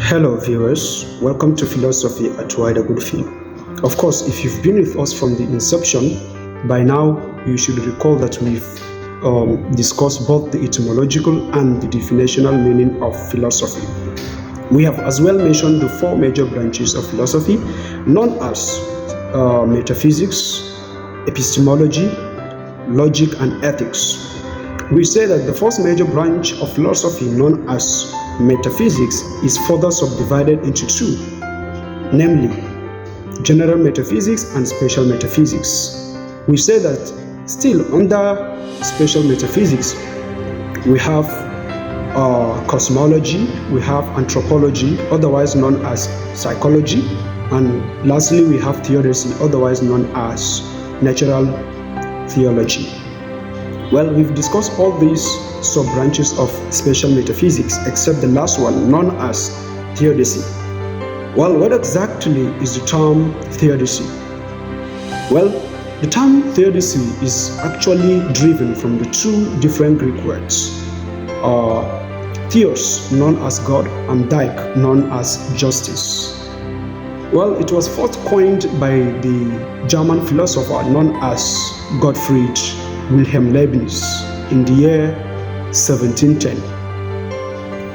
Hello viewers, welcome to Philosophy at Wider Good Field. Of course, if you've been with us from the inception, by now you should recall that we've discussed both the etymological and the definitional meaning of philosophy. We have as well mentioned the four major branches of philosophy known as metaphysics, epistemology, logic, and ethics. We say that the first major branch of philosophy, known as metaphysics, is further subdivided into two, namely general metaphysics and special metaphysics. We say that still under special metaphysics we have cosmology, we have anthropology, otherwise known as psychology, and lastly we have theodicy, otherwise known as natural theology. Well, we've discussed all these sub-branches of special metaphysics except the last one, known as theodicy. Well, what exactly is the term theodicy? Well, the term theodicy is actually driven from the two different Greek words, theos, known as God, and dike, known as justice. Well, it was first coined by the German philosopher known as Gottfried Wilhelm Leibniz in the year 1710.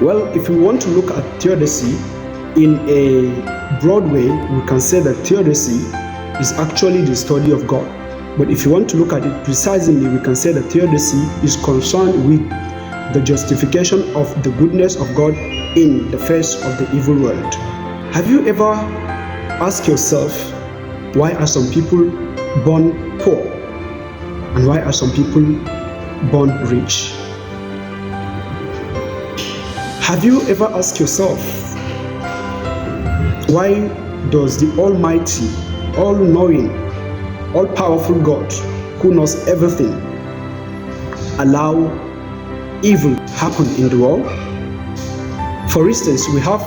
Well, if we want to look at theodicy in a broad way, we can say that theodicy is actually the study of God. But if you want to look at it precisely, we can say that theodicy is concerned with the justification of the goodness of God in the face of the evil world. Have you ever asked yourself, why are some people born poor? And why are some people born rich? Have you ever asked yourself, why does the Almighty, all-knowing, all-powerful God, who knows everything, allow evil to happen in the world? For instance, we have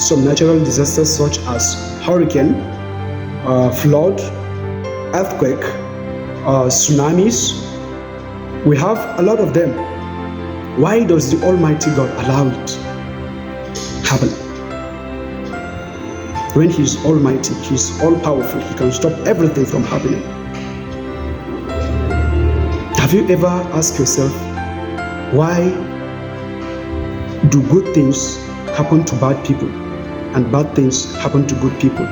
some natural disasters such as hurricane, flood, earthquake, tsunamis. We have a lot of them. Why does the Almighty God allow it happen? When He is Almighty, He is all-powerful, He can stop everything from happening. Have you ever asked yourself, why do good things happen to bad people and bad things happen to good people?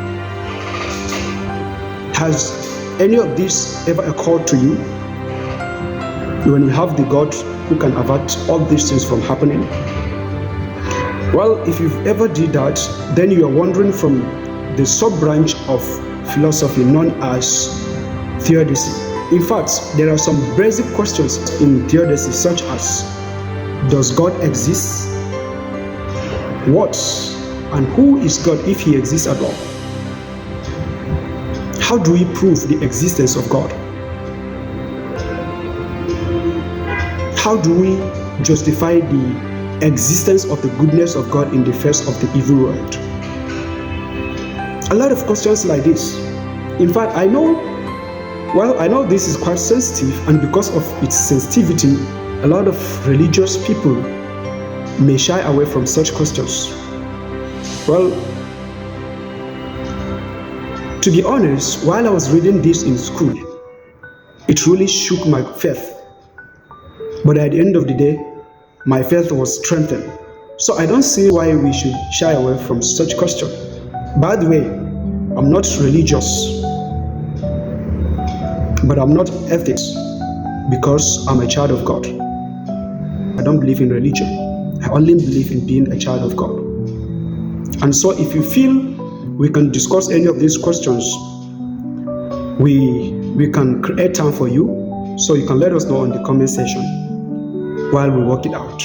Has any of this ever occurred to you? When you have the God who can avert all these things from happening? Well, if you've ever did that, then you are wandering from the sub-branch of philosophy known as theodicy. In fact, there are some basic questions in theodicy such as, does God exist? What and who is God if He exists at all? How do we prove the existence of God? How do we justify the existence of the goodness of God in the face of the evil world? A lot of questions like this. In fact, I know this is quite sensitive, and because of its sensitivity, a lot of religious people may shy away from such questions. Well, to be honest, while I was reading this in school, it really shook my faith. But at the end of the day, my faith was strengthened. So I don't see why we should shy away from such question. By the way, I'm not religious, but I'm not atheist because I'm a child of God. I don't believe in religion. I only believe in being a child of God. And so if you feel we can discuss any of these questions, we can create time for you, so you can let us know in the comment section while we work it out.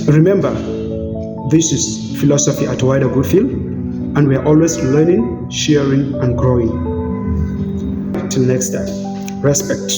Remember, this is Philosophy at Wider Good Field, and we are always learning, sharing, and growing. Till next time, respect.